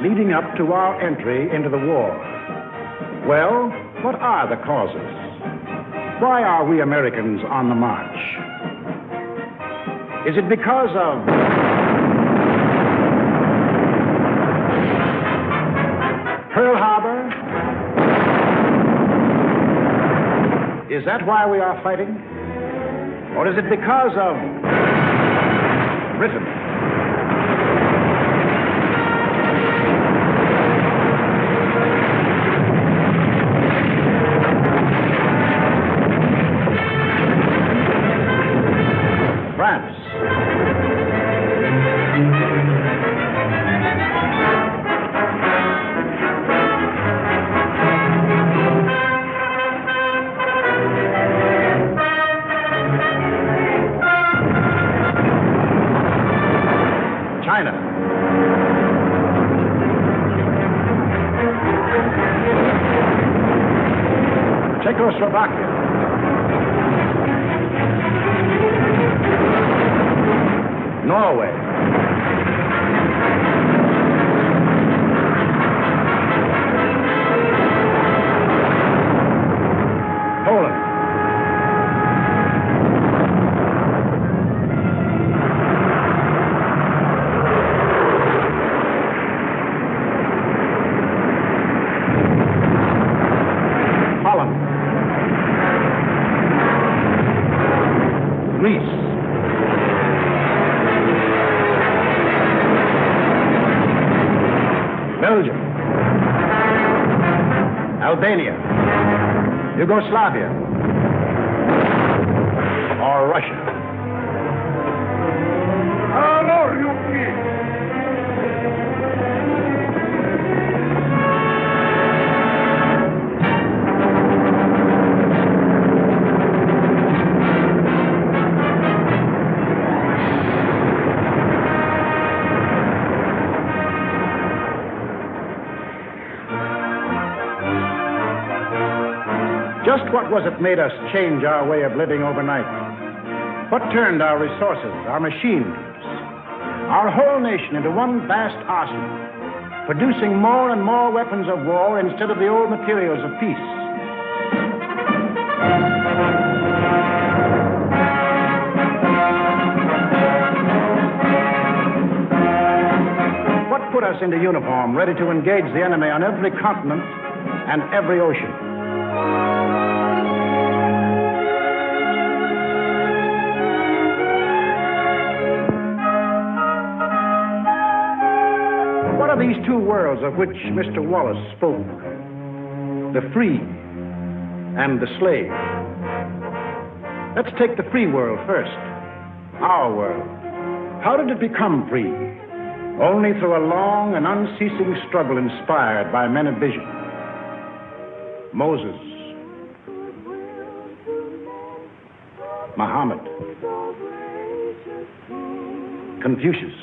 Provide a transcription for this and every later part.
leading up to our entry into the war. Well, what are the causes? Why are we Americans on the march? Is it because of Pearl Harbor? Is that why we are fighting? Or is it because of Britain? France? China? Czechoslovakia? Norway? Poland? Holland? Greece? Belgium? Albania? Yugoslavia? Or Russia? Just what was it made us change our way of living overnight? What turned our resources, our machines, our whole nation into one vast arsenal, producing more and more weapons of war instead of the old materials of peace? What put us into uniform, ready to engage the enemy on every continent and every ocean? What are these two worlds of which Mr. Wallace spoke? The free and the slave. Let's take the free world first. Our world. How did it become free? Only through a long and unceasing struggle inspired by men of vision. Moses, Muhammad, Confucius,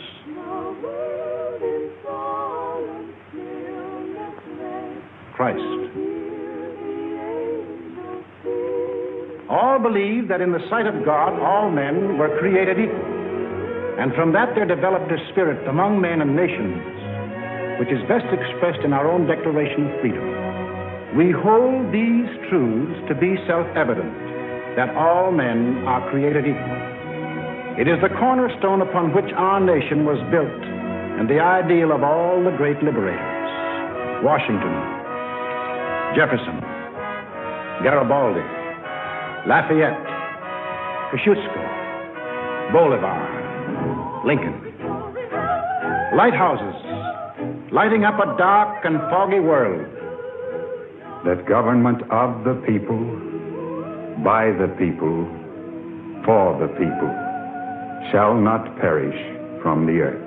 Christ. All believed that in the sight of God, all men were created equal. And from that there developed a spirit among men and nations, which is best expressed in our own Declaration of Freedom. We hold these truths to be self-evident, that all men are created equal. It is the cornerstone upon which our nation was built, and the ideal of all the great liberators. Washington, Jefferson, Garibaldi, Lafayette, Kosciuszko, Bolivar, Lincoln. Lighthouses, lighting up a dark and foggy world. The government of the people, by the people, for the people, shall not perish from the earth.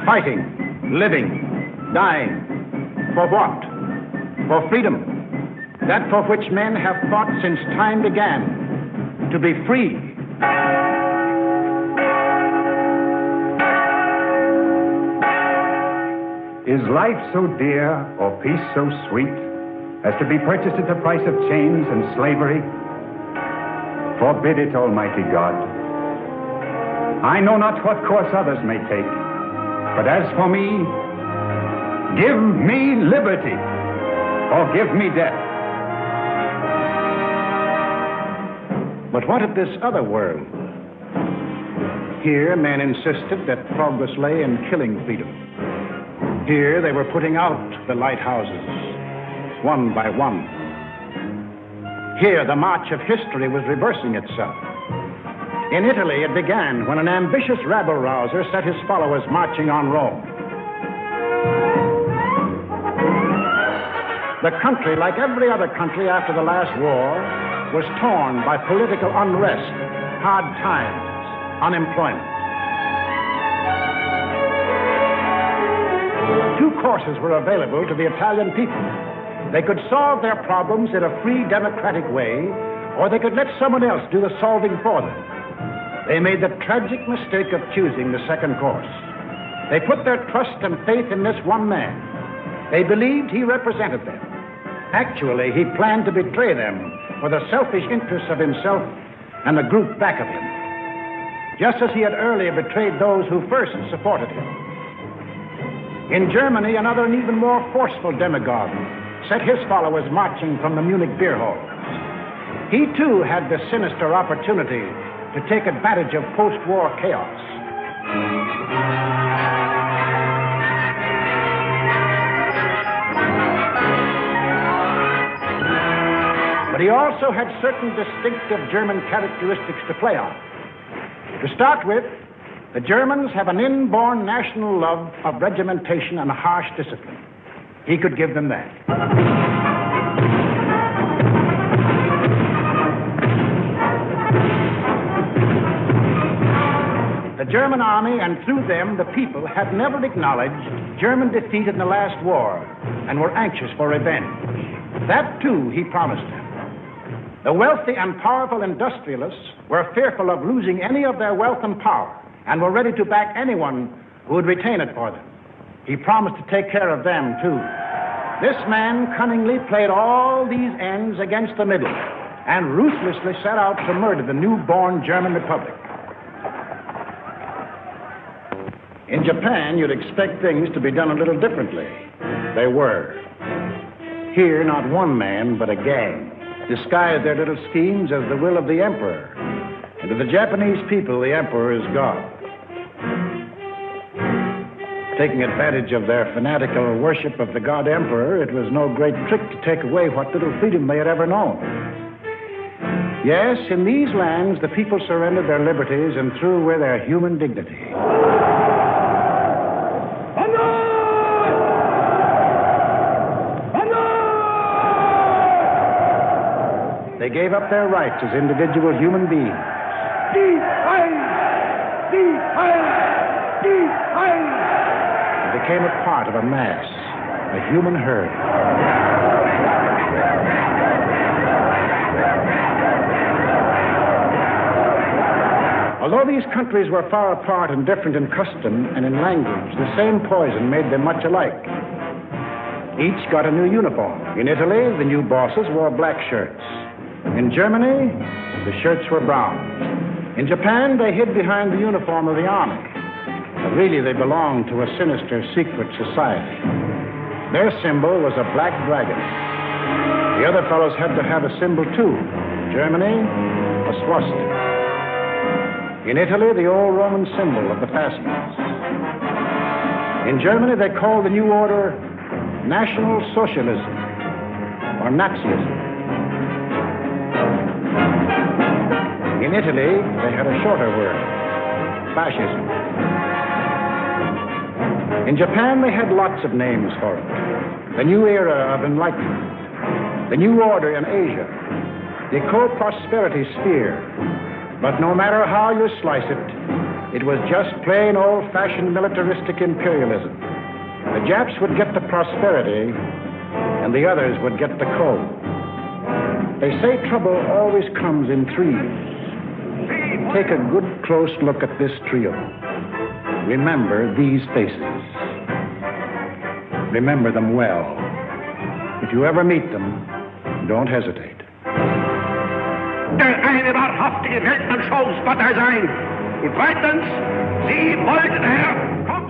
Fighting, living, dying. For what? For freedom. That for which men have fought since time began. To be free. Is life so dear or peace so sweet as to be purchased at the price of chains and slavery? Forbid it, Almighty God. I know not what course others may take, but as for me, Give me liberty, or give me death. But what of this other world? Here, men insisted that progress lay in killing freedom. Here, they were putting out the lighthouses, one by one. Here, the march of history was reversing itself. In Italy, it began when an ambitious rabble-rouser set his followers marching on Rome. The country, like every other country after the last war, was torn by political unrest, hard times, unemployment. Two courses were available to the Italian people. They could solve their problems in a free, democratic way, or they could let someone else do the solving for them. They made the tragic mistake of choosing the second course. They put their trust and faith in this one man. They believed he represented them. Actually, he planned to betray them for the selfish interests of himself and the group back of him, just as he had earlier betrayed those who first supported him. In Germany, another and even more forceful demagogue set his followers marching from the Munich beer halls. He, too, had the sinister opportunity to take advantage of post-war chaos. But he also had certain distinctive German characteristics to play on. To start with, the Germans have an inborn national love of regimentation and harsh discipline. He could give them that. The German army, and through them the people, had never acknowledged German defeat in the last war and were anxious for revenge. That, too, he promised them. The wealthy and powerful industrialists were fearful of losing any of their wealth and power and were ready to back anyone who would retain it for them. He promised to take care of them, too. This man cunningly played all these ends against the middle and ruthlessly set out to murder the newborn German Republic. In Japan, you'd expect things to be done a little differently. They were. Here, not one man, but a gang disguised their little schemes as the will of the emperor. And to the Japanese people, the emperor is God. Taking advantage of their fanatical worship of the god emperor, it was no great trick to take away what little freedom they had ever known. Yes, in these lands, the people surrendered their liberties and threw away their human dignity. They gave up their rights as individual human beings. They became a part of a mass, a human herd. Although these countries were far apart and different in custom and in language, the same poison made them much alike. Each got a new uniform. In Italy, the new bosses wore black shirts. In Germany, the shirts were brown. In Japan, they hid behind the uniform of the army. But really, they belonged to a sinister, secret society. Their symbol was a black dragon. The other fellows had to have a symbol, too. Germany, a swastika. In Italy, the old Roman symbol of the fascists. In Germany, they called the new order National Socialism, or Nazism. In Italy, they had a shorter word, fascism. In Japan, they had lots of names for it. The new era of enlightenment, the new order in Asia, the co-prosperity sphere. But no matter how you slice it, it was just plain old-fashioned militaristic imperialism. The Japs would get the prosperity, and the others would get the coal. They say trouble always comes in threes. Take a good, close look at this trio. Remember these faces. Remember them well. If you ever meet them, don't hesitate. Der eine wahrhaftige Weltanschauungsspotter sein. Und zweitens, Sie wollten, Herr...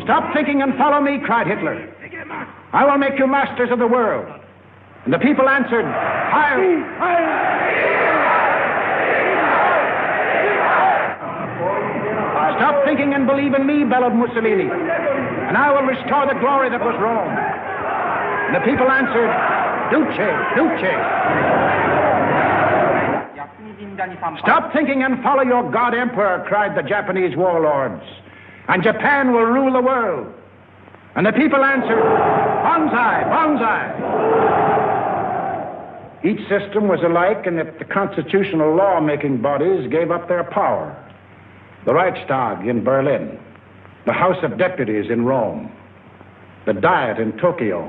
Stop thinking and follow me, cried Hitler. I will make you masters of the world. And the people answered, Heil! Stop thinking and believe in me, bellowed Mussolini, and I will restore the glory that was Rome. And the people answered, Duce, Duce. Stop thinking and follow your God Emperor, cried the Japanese warlords, and Japan will rule the world. And the people answered, Banzai, Banzai. Each system was alike in that the constitutional law-making bodies gave up their power. The Reichstag in Berlin, the House of Deputies in Rome, the Diet in Tokyo.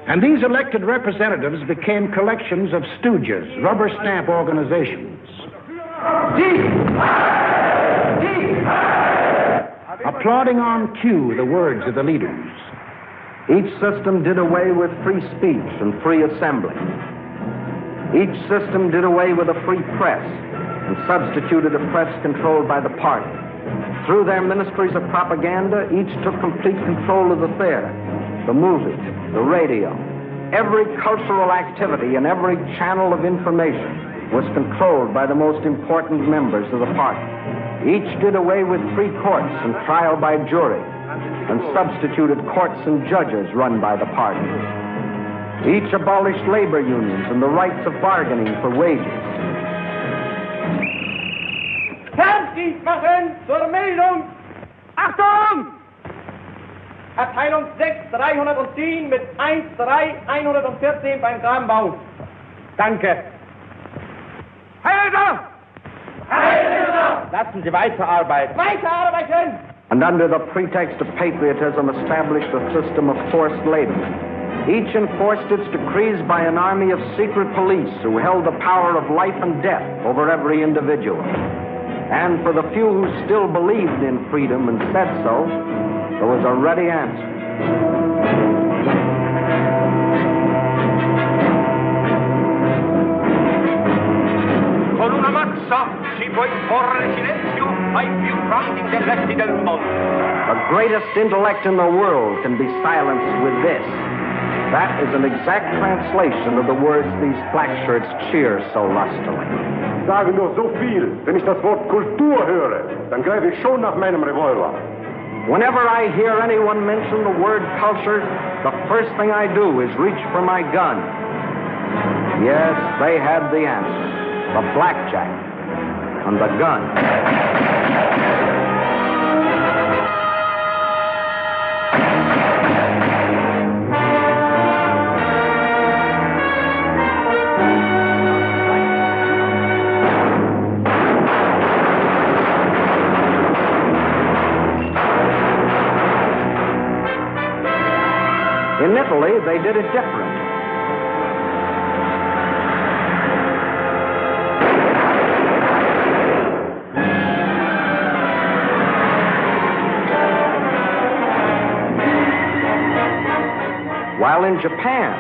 And these elected representatives became collections of stooges, rubber stamp organizations. Applauding on cue the words of the leaders. Each system did away with free speech and free assembly. Each system did away with a free press and substituted a press controlled by the party. Through their ministries of propaganda, each took complete control of the theater, the movies, the radio. Every cultural activity and every channel of information was controlled by the most important members of the party. Each did away with free courts and trial by jury, and substituted courts and judges run by the party. Each abolished labor unions and the rights of bargaining for wages. Ferndienst machen zur Meldung! Achtung! Abteilung 6, 310 mit 13114 beim Grabenbau. Danke. Heiler! Heiler! Lassen Sie weiterarbeiten. Weiterarbeiten! And under the pretext of patriotism established a system of forced labor. Each enforced its decrees by an army of secret police who held the power of life and death over every individual. And for the few who still believed in freedom and said so, there was a ready answer. Con una mazza si può imporre silenzio ai più grandi intelletti del mondo. The greatest intellect in the world can be silenced with this. That is an exact translation of the words these black shirts cheer so lustily. Sage nur so viel. Wenn ich das Wort Kultur höre, dann greife ich schon nach meinem Revolver. Whenever I hear anyone mention the word culture, the first thing I do is reach for my gun. Yes, they had the answer. The blackjack and the gun. In Italy, they did it different. While in Japan,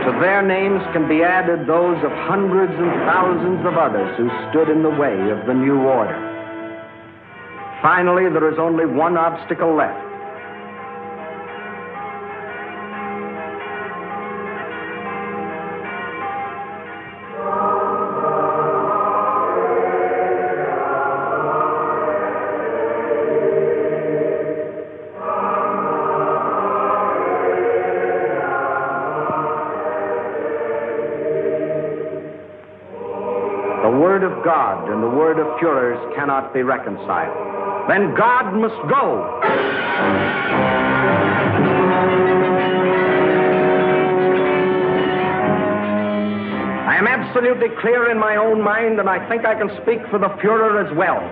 to their names can be added those of hundreds and thousands of others who stood in the way of the new order. Finally, there is only one obstacle left. God and the word of Führers cannot be reconciled. Then God must go. I am absolutely clear in my own mind, and I think I can speak for the Führer as well,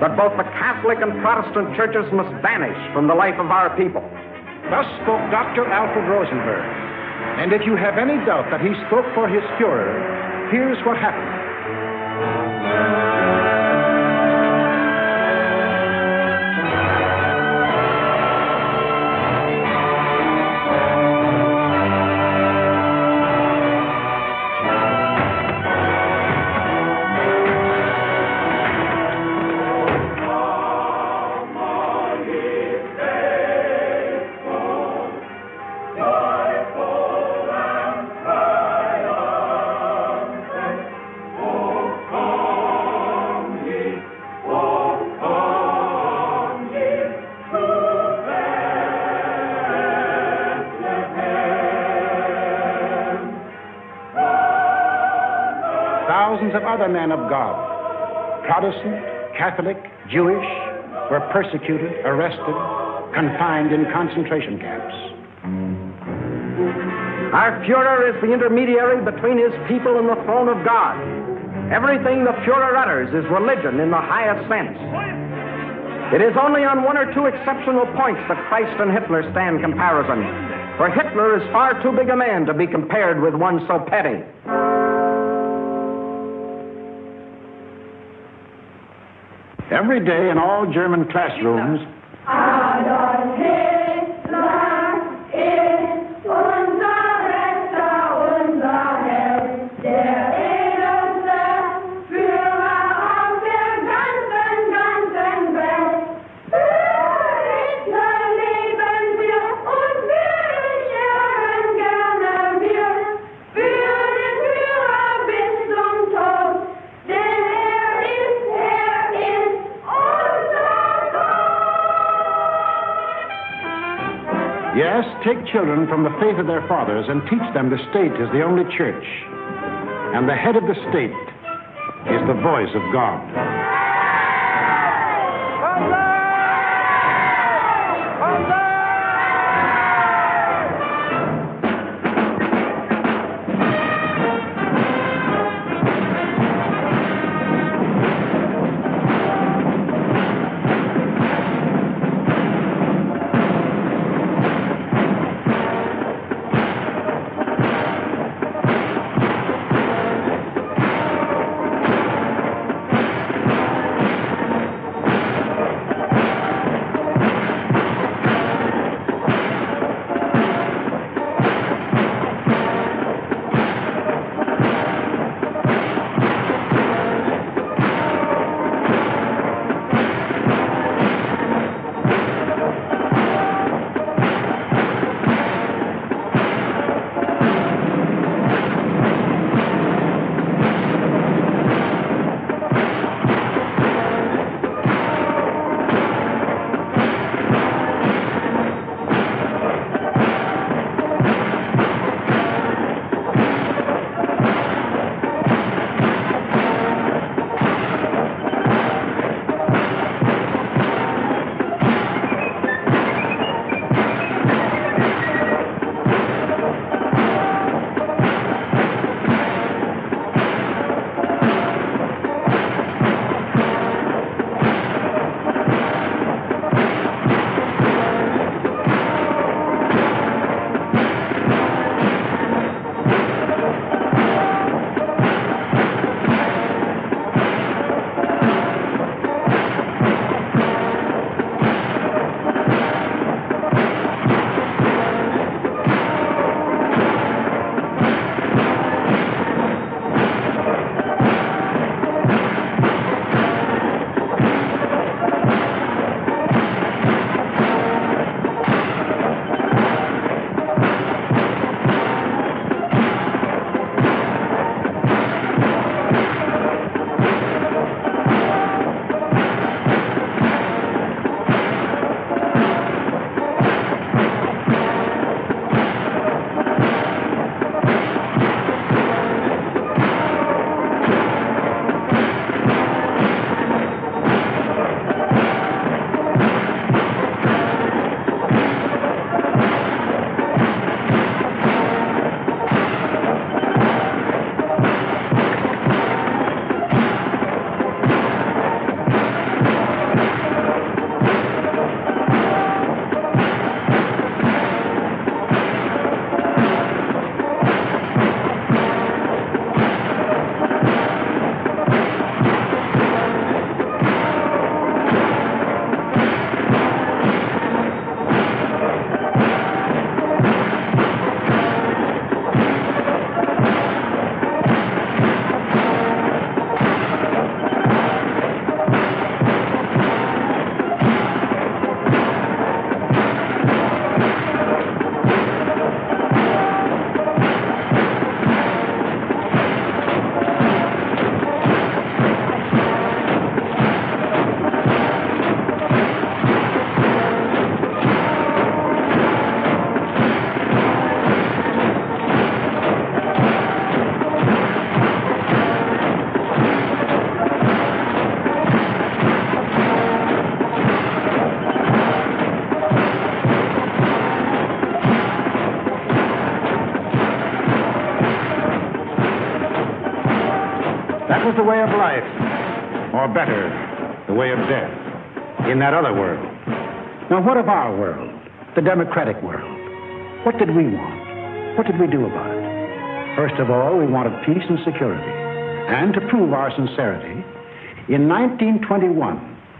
that both the Catholic and Protestant churches must vanish from the life of our people. Thus spoke Dr. Alfred Rosenberg. And if you have any doubt that he spoke for his Führer, here's what happened. thousands of other men of God, Protestant, Catholic, Jewish, were persecuted, arrested, confined in concentration camps. Our Fuhrer is the intermediary between his people and the throne of God. Everything the Fuhrer utters is religion in the highest sense. It is only on one or two exceptional points that Christ and Hitler stand comparison, for Hitler is far too big a man to be compared with one so petty. Every day in all German classrooms, Adolf Hitler ist unser Retter, unser Held, der edelste Führer auf der ganzen Welt. Für Hitler leben wir und wir sterben gerne wir. Für den Führer bis zum Tod, denn er ist unser Gott. yes, take children from the faith of their fathers and teach them the state is the only church, and the head of the state is the voice of God. That was the way of life, or better, the way of death, in that other world. Now, what of our world, the democratic world? What did we want? What did we do about it? First of all, we wanted peace and security. And to prove our sincerity, in 1921,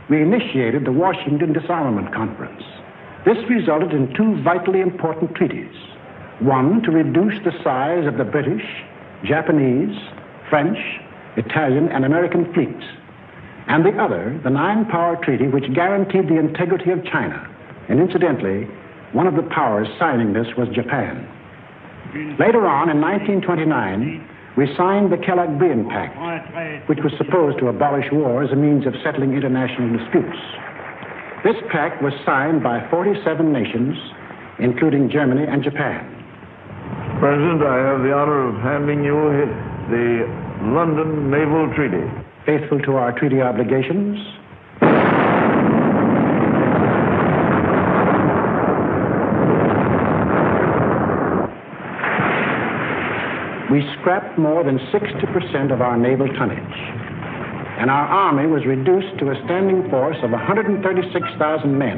we initiated the Washington Disarmament Conference. This resulted in two vitally important treaties. One, to reduce the size of the British, Japanese, French, Italian, and American fleets. And the other, the Nine-Power Treaty, which guaranteed the integrity of China. And incidentally, one of the powers signing this was Japan. Later on, in 1929, we signed the Kellogg-Briand Pact, which was supposed to abolish war as a means of settling international disputes. This pact was signed by 47 nations, including Germany and Japan. President, I have the honor of handing you the London Naval Treaty. Faithful to our treaty obligations, we scrapped more than 60% of our naval tonnage, and our army was reduced to a standing force of 136,000 men,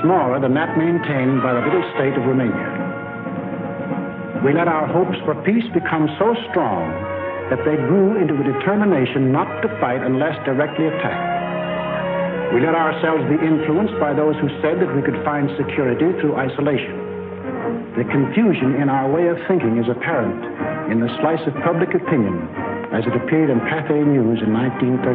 smaller than that maintained by the little state of Romania. We let our hopes for peace become so strong that they grew into a determination not to fight unless directly attacked. We let ourselves be influenced by those who said that we could find security through isolation. The confusion in our way of thinking is apparent in the slice of public opinion as it appeared in Pathé News in 1939.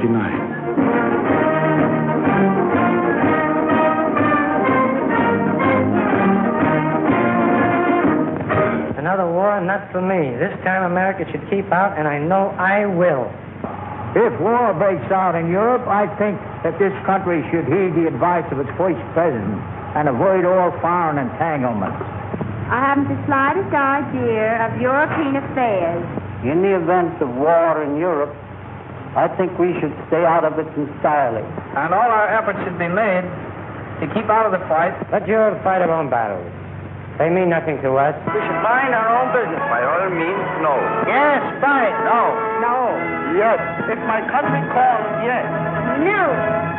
Another war, and not for me. This time America should keep out, and I know I will. If war breaks out in Europe, I think that this country should heed the advice of its first president and avoid all foreign entanglements. I haven't the slightest idea of European affairs. In the event of war in Europe, I think we should stay out of it entirely. And all our efforts should be made to keep out of the fight. Let Europe fight her own battles. They mean nothing to us. We should mind our own business. By all means, no. Yes, fight. No. No. Yes. If my country calls, yes. No.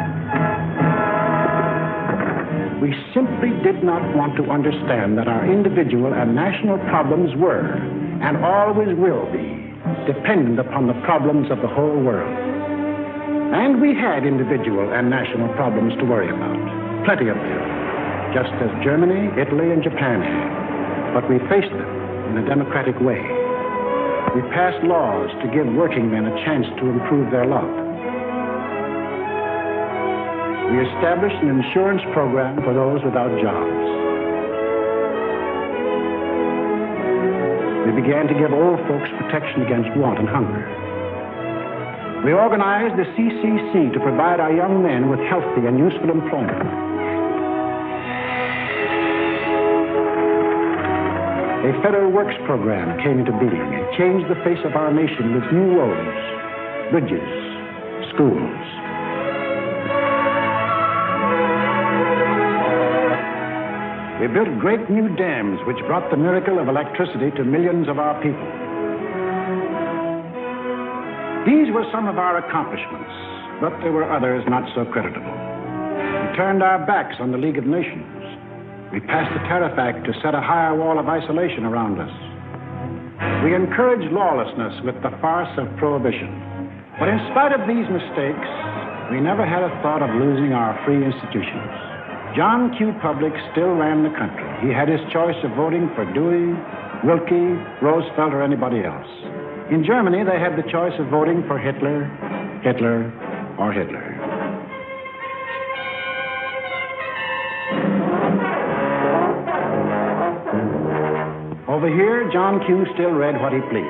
We simply did not want to understand that our individual and national problems were, and always will be, dependent upon the problems of the whole world. And we had individual and national problems to worry about, plenty of them, just as Germany, Italy, and Japan had. But we faced them in a democratic way. We passed laws to give working men a chance to improve their lot. We established an insurance program for those without jobs. We began to give old folks protection against want and hunger. We organized the CCC to provide our young men with healthy and useful employment. A federal works program came into being and changed the face of our nation with new roads, bridges, schools. We built great new dams which brought the miracle of electricity to millions of our people. These were some of our accomplishments, but there were others not so creditable. We turned our backs on the League of Nations. We passed the Tariff Act to set a higher wall of isolation around us. We encouraged lawlessness with the farce of prohibition. But in spite of these mistakes, we never had a thought of losing our free institutions. John Q. Public still ran the country. He had his choice of voting for Dewey, Wilkie, Roosevelt, or anybody else. In Germany, they had the choice of voting for Hitler, Hitler, or Hitler. Over here, John Q. still read what he pleased.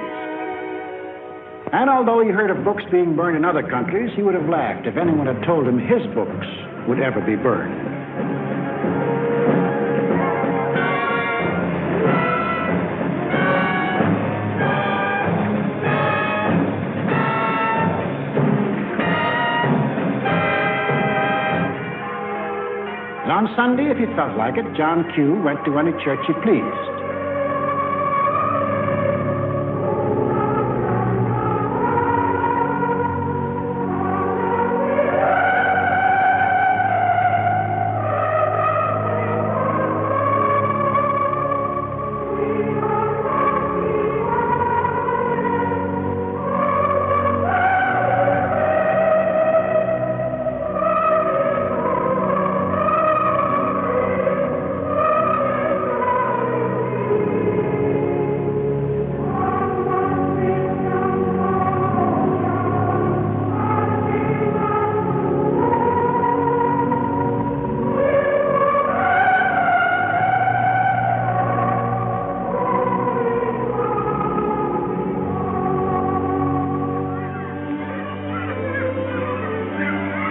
And although he heard of books being burned in other countries, he would have laughed if anyone had told him his books would ever be burned. And on Sunday, if he felt like it, John Q. went to any church he pleased.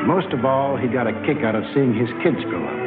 Most of all, he got a kick out of seeing his kids grow up.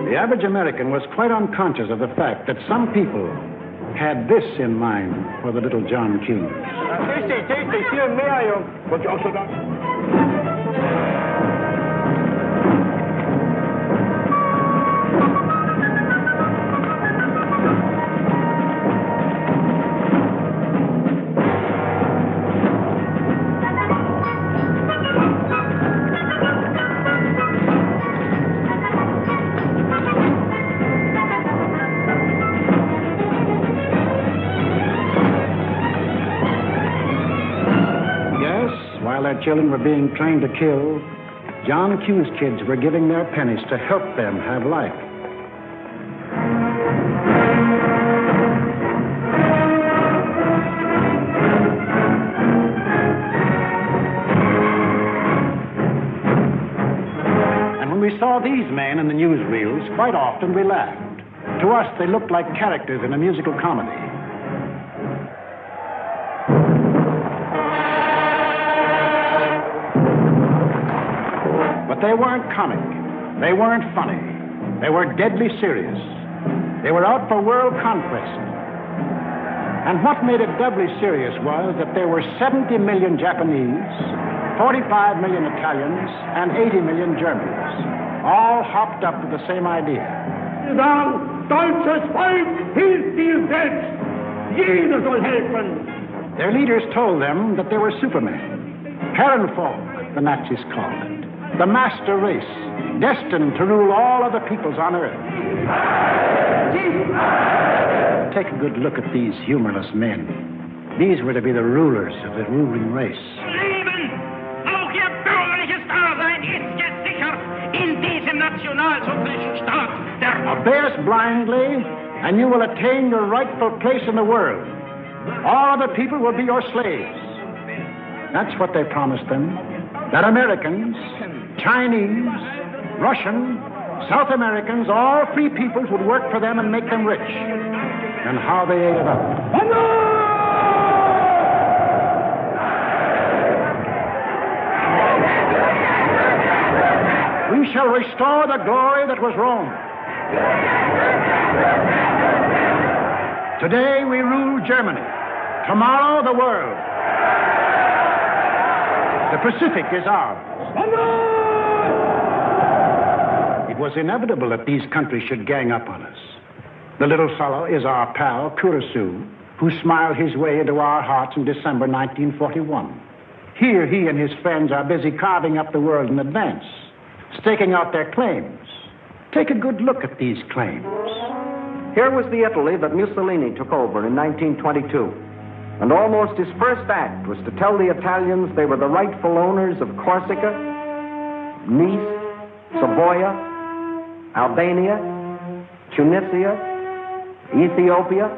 The average American was quite unconscious of the fact that some people had this in mind for the little John Q. While their children were being trained to kill, John Q's kids were giving their pennies to help them have life. And when we saw these men in the newsreels, quite often we laughed. To us, they looked like characters in a musical comedy. But they weren't comic. They weren't funny. They were deadly serious. They were out for world conquest. And what made it doubly serious was that there were 70 million Japanese, 45 million Italians, and 80 million Germans, all hopped up with the same idea. Deutsches Volk hilft die Welt. Jeder soll helfen. Their leaders told them that they were supermen. Herrenvolk, the Nazis called it. The master race, destined to rule all other peoples on earth. Take a good look at these humorless men. These were to be the rulers of the ruling race. Leben! Auch ihr bürgerliches Dasein ist jetzt sicher in diesem nationalsozialistischen Staat. Obey us blindly, and you will attain your rightful place in the world. All other people will be your slaves. That's what they promised them. That Americans, Chinese, Russian, South Americans, all free peoples would work for them and make them rich. And how they ate it up. We shall restore the glory that was Rome. Today we rule Germany. Tomorrow the world. The Pacific is ours. It was inevitable that these countries should gang up on us. The little fellow is our pal, Kurosu, who smiled his way into our hearts in December 1941. Here he and his friends are busy carving up the world in advance, staking out their claims. Take a good look at these claims. Here was the Italy that Mussolini took over in 1922. And almost his first act was to tell the Italians they were the rightful owners of Corsica, Nice, Savoia, Albania, Tunisia, Ethiopia,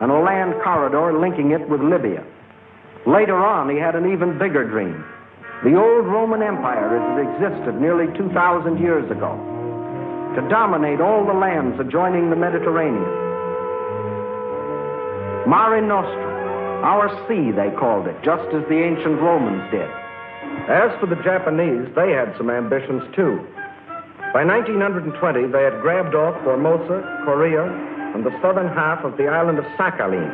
and a land corridor linking it with Libya. Later on, he had an even bigger dream. The old Roman Empire as it existed nearly 2,000 years ago, to dominate all the lands adjoining the Mediterranean. Mare Nostrum. Our sea, they called it, just as the ancient Romans did. As for the Japanese, they had some ambitions, too. By 1920, they had grabbed off Formosa, Korea, and the southern half of the island of Sakhalin.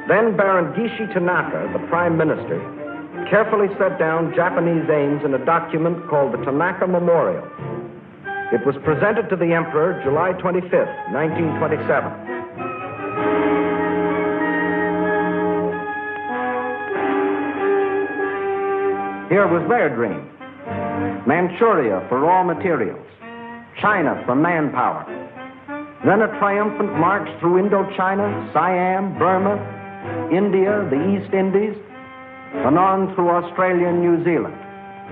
Then Baron Gishi Tanaka, the prime minister, carefully set down Japanese aims in a document called the Tanaka Memorial. It was presented to the emperor July 25th, 1927. Here was their dream. Manchuria for raw materials, China for manpower, Then a triumphant march through Indochina, Siam, Burma, India, the East Indies, and on through Australia and New Zealand.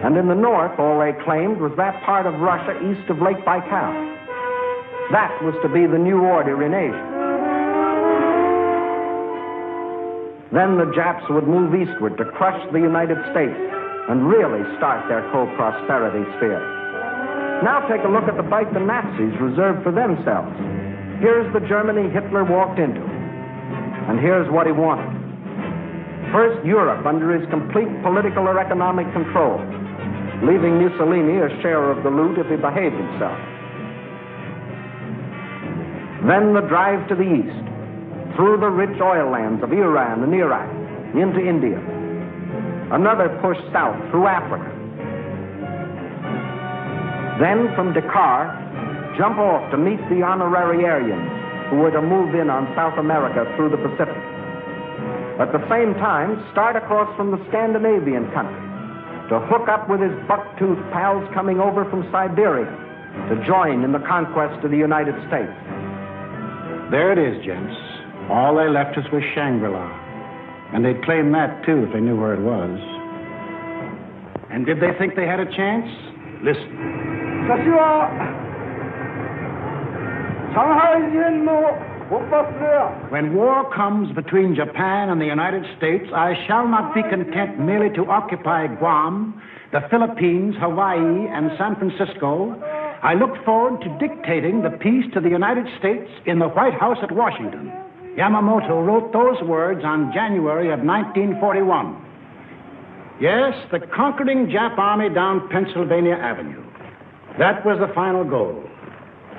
And in the north, all they claimed was that part of Russia east of Lake Baikal. That was to be the new order in Asia. Then the Japs would move eastward to crush the United States and really start their co-prosperity sphere. Now take a look at the bite the Nazis reserved for themselves. Here's the Germany Hitler walked into. And here's what he wanted. First, Europe under his complete political or economic control, leaving Mussolini a share of the loot if he behaved himself. Then the drive to the east, through the rich oil lands of Iran and Iraq, into India. Another push south through Africa. Then from Dakar, jump off to meet the honorary Aryans who were to move in on South America through the Pacific. At the same time, start across from the Scandinavian countries to hook up with his buck-toothed pals coming over from Siberia to join in the conquest of the United States. There it is, gents. All they left us was Shangri-La. And they'd claim that, too, if they knew where it was. And did they think they had a chance? Listen. When war comes between Japan and the United States, I shall not be content merely to occupy Guam, the Philippines, Hawaii, and San Francisco. I look forward to dictating the peace to the United States in the White House at Washington. Yamamoto wrote those words on January of 1941. Yes, the conquering Jap army down Pennsylvania Avenue. That was the final goal.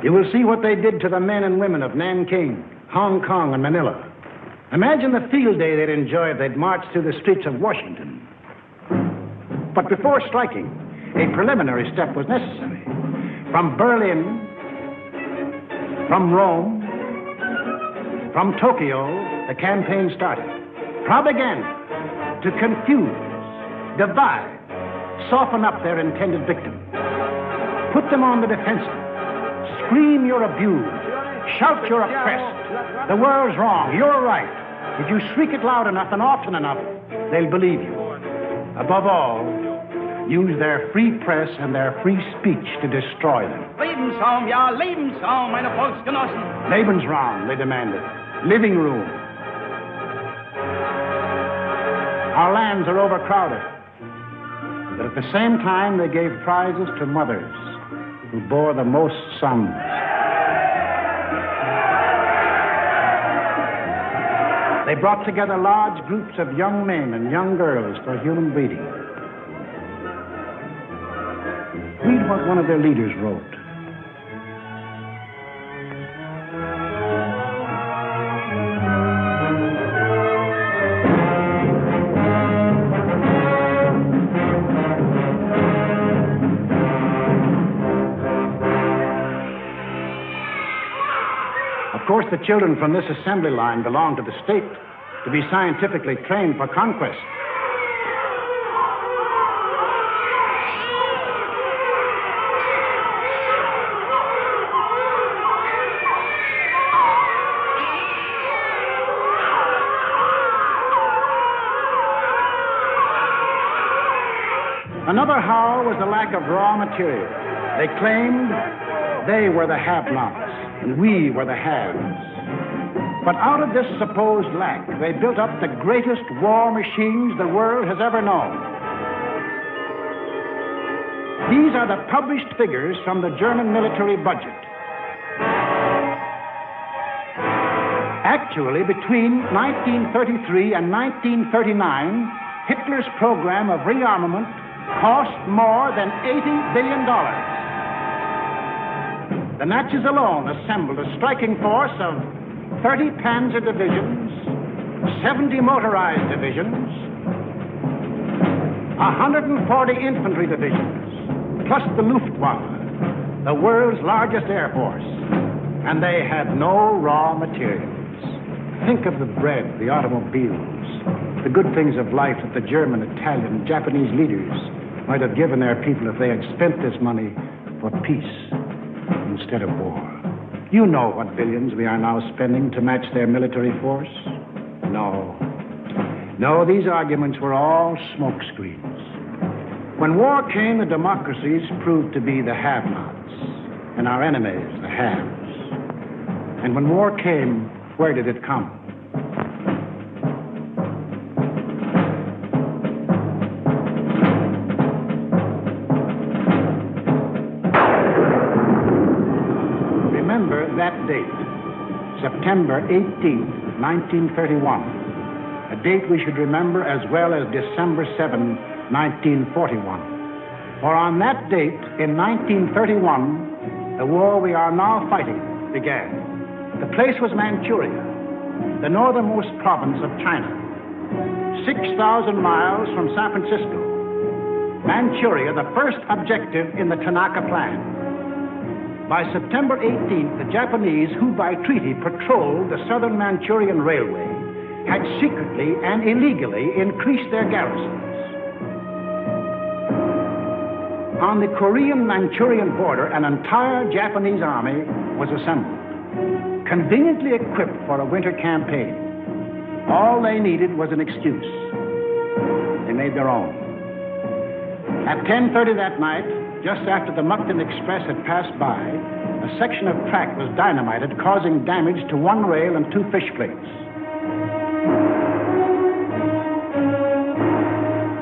You will see what they did to the men and women of Nanking, Hong Kong, and Manila. Imagine the field day they'd enjoy if they'd marched through the streets of Washington. But before striking, a preliminary step was necessary. From Berlin, from Rome, from Tokyo, the campaign started. Propaganda to confuse, divide, soften up their intended victim. Put them on the defensive. Scream you're abused. Shout you're oppressed. The world's wrong. You're right. If you shriek it loud enough and often enough, they'll believe you. Above all, use their free press and their free speech to destroy them. Lebensraum, ja, Lebensraum, meine Volksgenossen. Lebensraum, they demanded. Living room. Our lands are overcrowded. But at the same time, they gave prizes to mothers who bore the most sons. They brought together large groups of young men and young girls for human breeding. Read what one of their leaders wrote. Of course, the children from this assembly line belong to the state to be scientifically trained for conquest. Another howl was the lack of raw material. They claimed they were the have-nots and we were the haves. But out of this supposed lack, they built up the greatest war machines the world has ever known. These are the published figures from the German military budget. Actually, between 1933 and 1939, Hitler's program of rearmament cost more than $80 billion. The Nazis alone assembled a striking force of 30 panzer divisions, 70 motorized divisions, 140 infantry divisions, plus the Luftwaffe, the world's largest air force. And they had no raw materials. Think of the bread, the automobiles, the good things of life that the German, Italian, Japanese leaders might have given their people if they had spent this money for peace instead of war. You know what billions we are now spending to match their military force? No. No, these arguments were all smokescreens. When war came, the democracies proved to be the have-nots, and our enemies, the haves. And when war came, where did it come? Remember that date, September 18th, 1931, a date we should remember as well as December 7, 1941. For on that date, in 1931, the war we are now fighting began. The place was Manchuria, the northernmost province of China, 6,000 miles from San Francisco. Manchuria, the first objective in the Tanaka Plan. By September 18th, the Japanese, who by treaty patrolled the southern Manchurian Railway, had secretly and illegally increased their garrisons. On the Korean-Manchurian border, an entire Japanese army was assembled, conveniently equipped for a winter campaign. All they needed was an excuse. They made their own. At 10:30 that night, just after the Mukden Express had passed by, a section of track was dynamited, causing damage to one rail and 2 fish plates.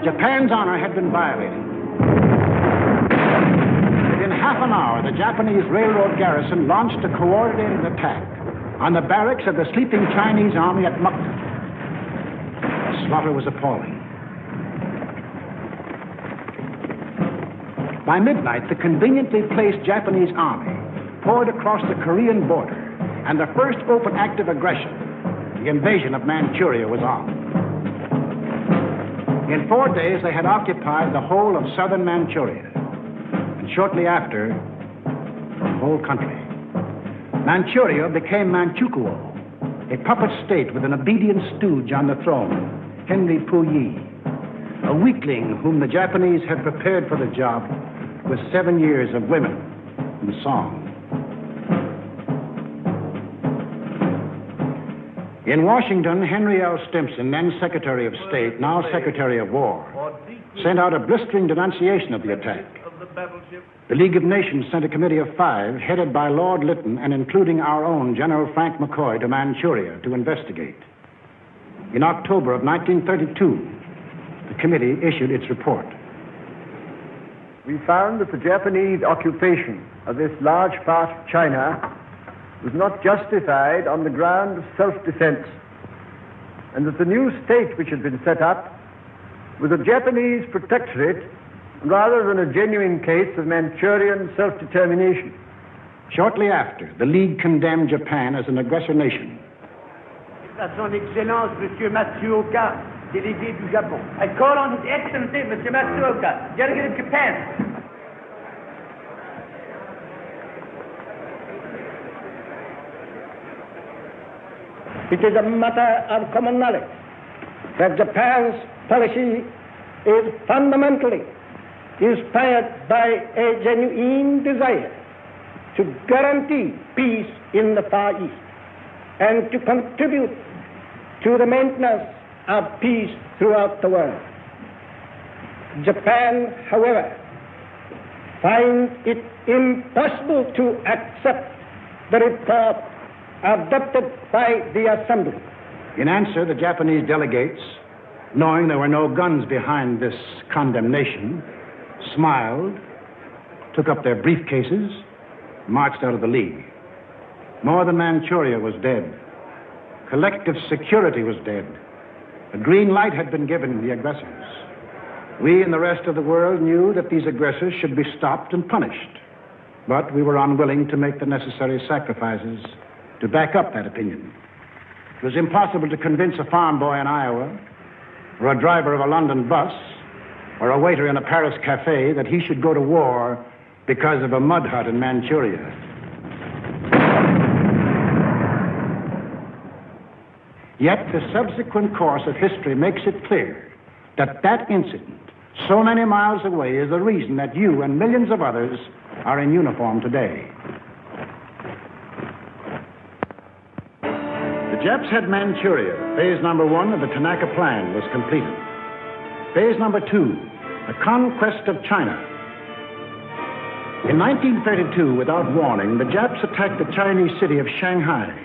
Japan's honor had been violated. Within half an hour, the Japanese railroad garrison launched a coordinated attack on the barracks of the sleeping Chinese army at Mukden. The slaughter was appalling. By midnight, the conveniently placed Japanese army poured across the Korean border, and the first open act of aggression, the invasion of Manchuria, was on. In 4 days, they had occupied the whole of southern Manchuria, and shortly after, the whole country. Manchuria became Manchukuo, a puppet state with an obedient stooge on the throne, Henry Puyi, a weakling whom the Japanese had prepared for the job with 7 years of women and song. In Washington, Henry L. Stimson, then Secretary of State, now Secretary of War, sent out a blistering denunciation of the attack. The League of Nations sent a committee of 5, headed by Lord Lytton and including our own General Frank McCoy, to Manchuria to investigate. In October of 1932, the committee issued its report. We found that the Japanese occupation of this large part of China was not justified on the ground of self-defense, and that the new state which had been set up was a Japanese protectorate rather than a genuine case of Manchurian self-determination. Shortly after, the League condemned Japan as an aggressor nation. À son Excellence, Monsieur Matsuoka, délégué du Japon. I call on His Excellency, Monsieur Matsuoka, delegate of Japan. It is a matter of common knowledge that Japan's policy is fundamentally inspired by a genuine desire to guarantee peace in the Far East and to contribute to the maintenance of peace throughout the world. Japan, however, finds it impossible to accept the report adopted by the Assembly. In answer, the Japanese delegates, knowing there were no guns behind this condemnation, smiled, took up their briefcases, marched out of the League. Northern Manchuria was dead. Collective security was dead. A green light had been given the aggressors. We and the rest of the world knew that these aggressors should be stopped and punished. But we were unwilling to make the necessary sacrifices to back up that opinion. It was impossible to convince a farm boy in Iowa, or a driver of a London bus, or a waiter in a Paris cafe that he should go to war because of a mud hut in Manchuria. Yet the subsequent course of history makes it clear that that incident, so many miles away, is the reason that you and millions of others are in uniform today. The Japs had Manchuria. Phase number 1 of the Tanaka Plan was completed. Phase number 2, the conquest of China. In 1932, without warning, the Japs attacked the Chinese city of Shanghai.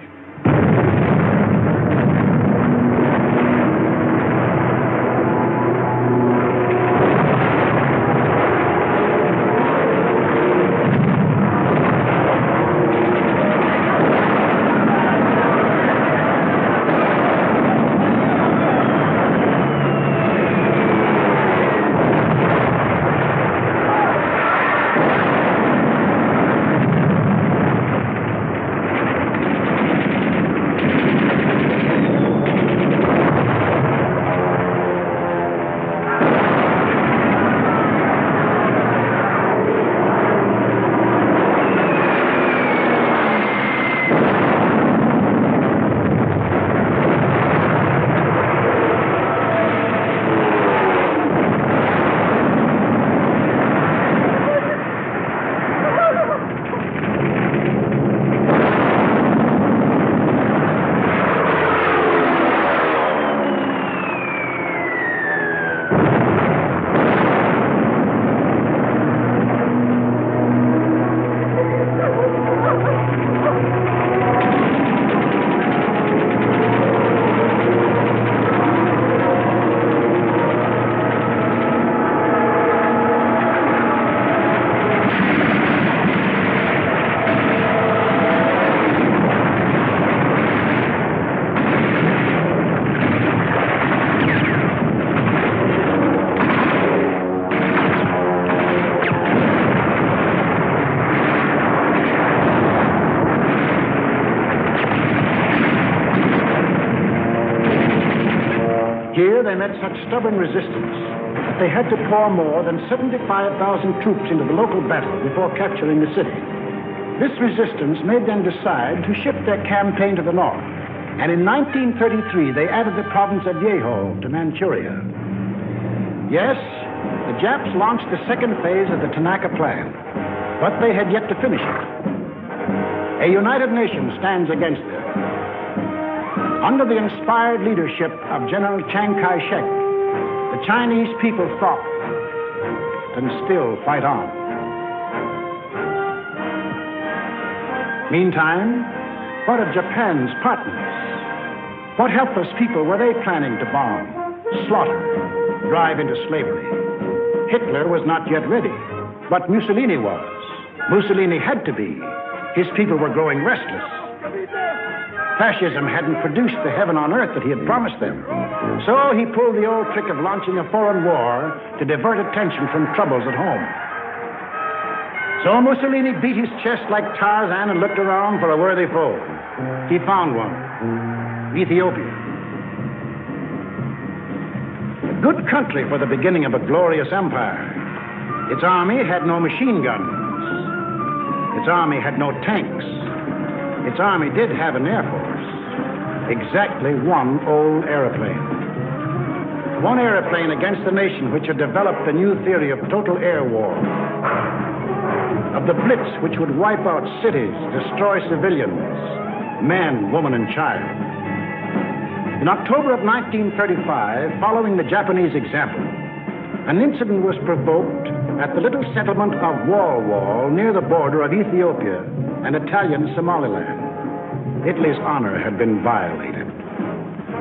Here they met such stubborn resistance that they had to pour more than 75,000 troops into the local battle before capturing the city. This resistance made them decide to shift their campaign to the north, and in 1933 they added the province of Yeho to Manchuria. Yes, the Japs launched the second phase of the Tanaka Plan, but they had yet to finish it. A united nation stands against them. Under the inspired leadership of General Chiang Kai-shek, the Chinese people fought and still fight on. Meantime, what of Japan's partners? What helpless people were they planning to bomb, slaughter, drive into slavery? Hitler was not yet ready, but Mussolini was. Mussolini had to be. His people were growing restless. Fascism hadn't produced the heaven on earth that he had promised them. So he pulled the old trick of launching a foreign war to divert attention from troubles at home. So Mussolini beat his chest like Tarzan and looked around for a worthy foe. He found one, Ethiopia. A good country for the beginning of a glorious empire. Its army had no machine guns. Its army had no tanks. Its army did have an air force. Exactly one old airplane. One airplane against a nation which had developed a new theory of total air war. Of the blitz which would wipe out cities, destroy civilians, men, woman, and child. In October of 1935, following the Japanese example, an incident was provoked at the little settlement of Wal near the border of Ethiopia and Italian Somaliland. Italy's honor had been violated.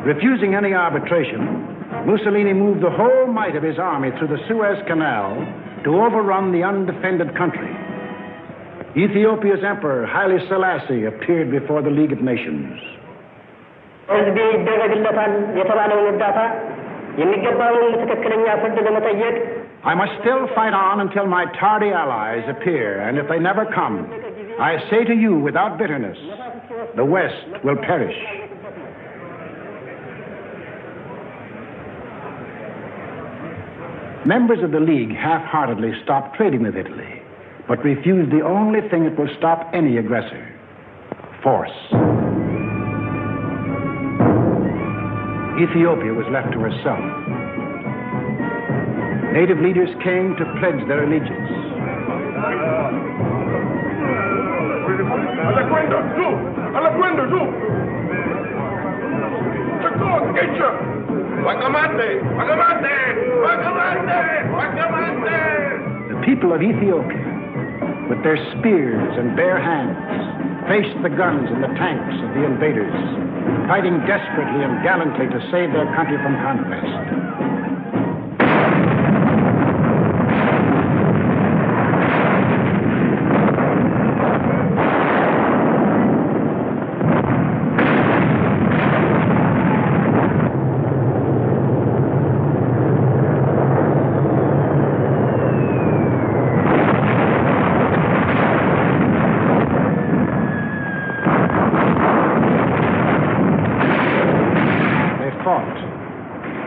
Refusing any arbitration, Mussolini moved the whole might of his army through the Suez Canal to overrun the undefended country. Ethiopia's emperor, Haile Selassie, appeared before the League of Nations. I must still fight on until my tardy allies appear, and if they never come, I say to you without bitterness, the West will perish. Members of the League half-heartedly stopped trading with Italy, but refused the only thing that will stop any aggressor: force. Ethiopia was left to herself. Native leaders came to pledge their allegiance. The people of Ethiopia, with their spears and bare hands, faced the guns and the tanks of the invaders, fighting desperately and gallantly to save their country from conquest.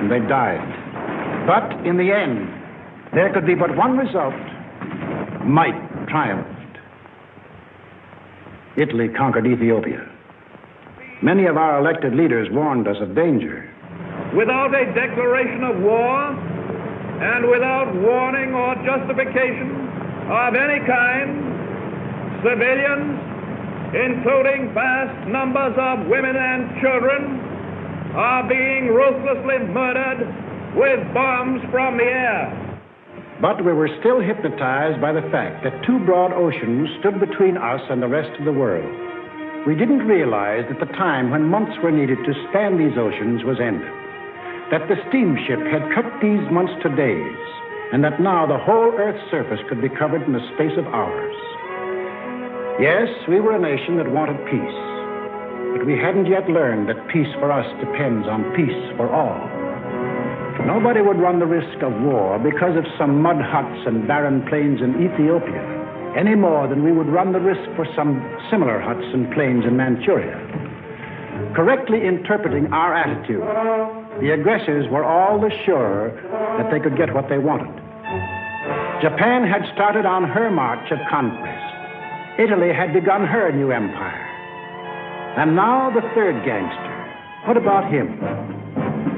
They died. But in the end, there could be but one result. Might triumphed. Italy conquered Ethiopia. Many of our elected leaders warned us of danger. Without a declaration of war and without warning or justification of any kind, civilians, including vast numbers of women and children, are being ruthlessly murdered with bombs from the air. But we were still hypnotized by the fact that two broad oceans stood between us and the rest of the world. We didn't realize that the time when months were needed to span these oceans was ended, that the steamship had cut these months to days, and that now the whole Earth's surface could be covered in the space of hours. Yes, we were a nation that wanted peace. But we hadn't yet learned that peace for us depends on peace for all. Nobody would run the risk of war because of some mud huts and barren plains in Ethiopia, any more than we would run the risk for some similar huts and plains in Manchuria. Correctly interpreting our attitude, the aggressors were all the surer that they could get what they wanted. Japan had started on her march of conquest. Italy had begun her new empire. And now the third gangster. What about him?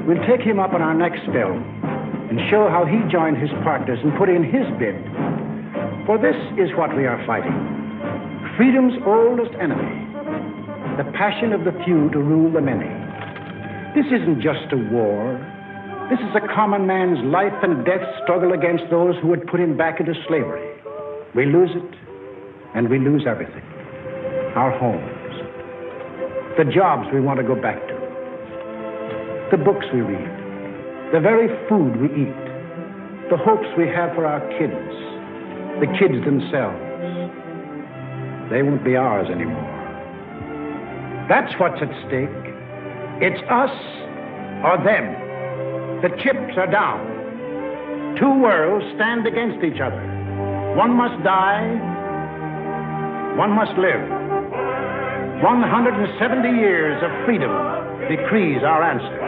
We'll take him up in our next film and show how he joined his partners and put in his bid. For this is what we are fighting. Freedom's oldest enemy. The passion of the few to rule the many. This isn't just a war. This is a common man's life and death struggle against those who would put him back into slavery. We lose it, and we lose everything. Our homes. The jobs we want to go back to, the books we read, the very food we eat, the hopes we have for our kids, the kids themselves. They won't be ours anymore. That's what's at stake. It's us or them. The chips are down. Two worlds stand against each other. One must die, one must live. 170 years of freedom decrees our answer.